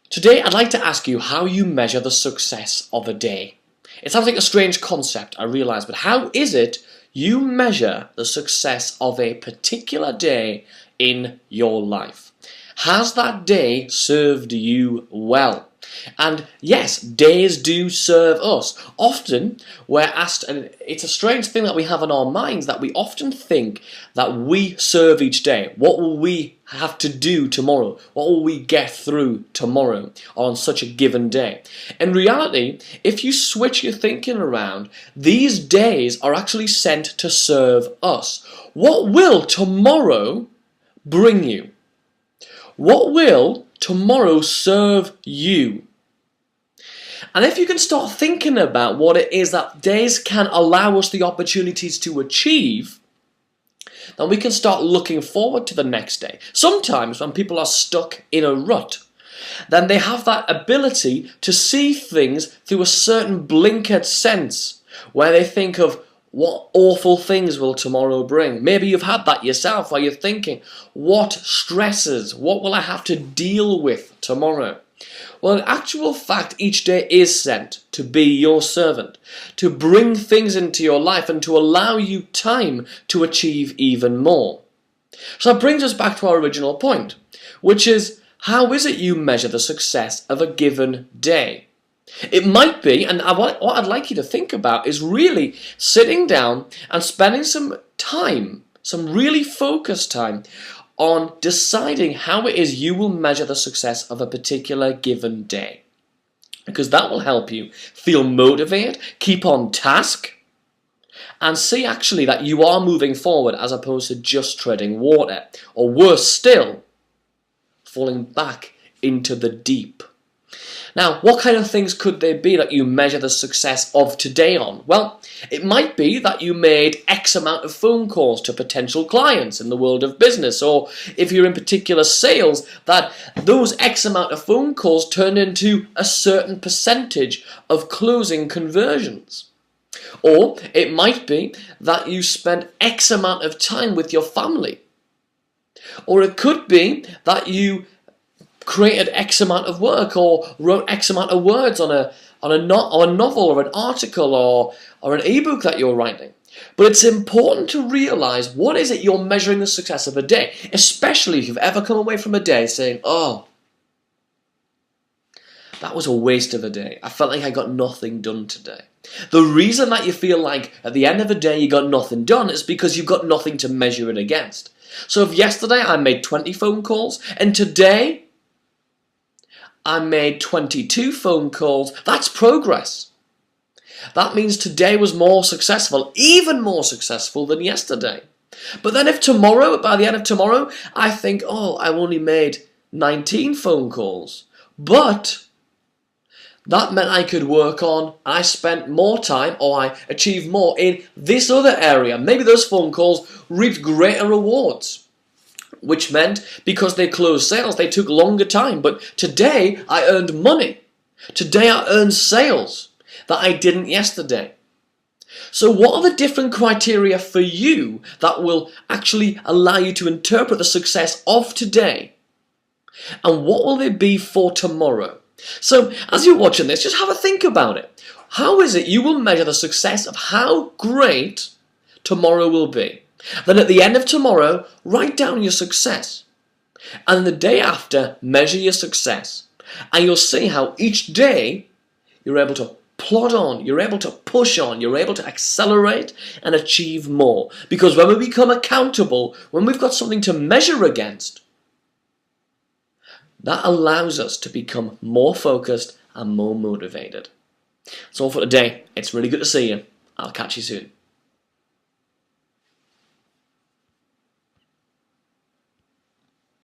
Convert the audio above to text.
Today I'd like to ask you how you measure the success of a day. It sounds like a strange concept, I realise, but how is it you measure the success of a particular day in your life? Has that day served you well? And yes, days do serve us. Often we're asked, and it's a strange thing that we have in our minds, that we often think that we serve each day. What will we have to do tomorrow? What will we get through tomorrow or on such a given day? In reality, if you switch your thinking around, these days are actually sent to serve us. What will tomorrow bring you? What will tomorrow serve you? And if you can start thinking about what it is that days can allow us the opportunities to achieve, then we can start looking forward to the next day. Sometimes when people are stuck in a rut, then they have that ability to see things through a certain blinkered sense, where they think of what awful things will tomorrow bring. Maybe you've had that yourself, where you're thinking, what stresses, what will I have to deal with tomorrow? Well, in actual fact, each day is sent to be your servant, to bring things into your life and to allow you time to achieve even more. So that brings us back to our original point, which is, how is it you measure the success of a given day? It might be, and what I'd like you to think about is really sitting down and spending some time, some really focused time, on deciding how it is you will measure the success of a particular given day. Because that will help you feel motivated, keep on task, and see actually that you are moving forward as opposed to just treading water. Or worse still, falling back into the deep. Now, what kind of things could they be that you measure the success of today on? Well, it might be that you made X amount of phone calls to potential clients in the world of business, or if you're in particular sales, that those X amount of phone calls turned into a certain percentage of closing conversions. Or it might be that you spent X amount of time with your family. Or it could be that you created X amount of work or wrote X amount of words on a novel or an article or an ebook that you're writing. But it's important to realize what is it you're measuring the success of a day, especially if you've ever come away from a day saying, oh, that was a waste of a day. I felt like I got nothing done today. The reason that you feel like at the end of the day you got nothing done is because you've got nothing to measure it against. So if yesterday I made 20 phone calls and today I made 22 phone calls, that's progress. That means today was more successful, even more successful than yesterday. But then if tomorrow, by the end of tomorrow, I think, oh, I only made 19 phone calls, but that meant I could work on, I spent more time, or I achieved more in this other area. Maybe those phone calls reaped greater rewards, which meant because they closed sales, they took longer time. But today, I earned money. Today, I earned sales that I didn't yesterday. So what are the different criteria for you that will actually allow you to interpret the success of today? And what will they be for tomorrow? So as you're watching this, just have a think about it. How is it you will measure the success of how great tomorrow will be? Then at the end of tomorrow, write down your success. And the day after, measure your success. And you'll see how each day you're able to plod on, you're able to push on, you're able to accelerate and achieve more. Because when we become accountable, when we've got something to measure against, that allows us to become more focused and more motivated. That's all for today. It's really good to see you. I'll catch you soon.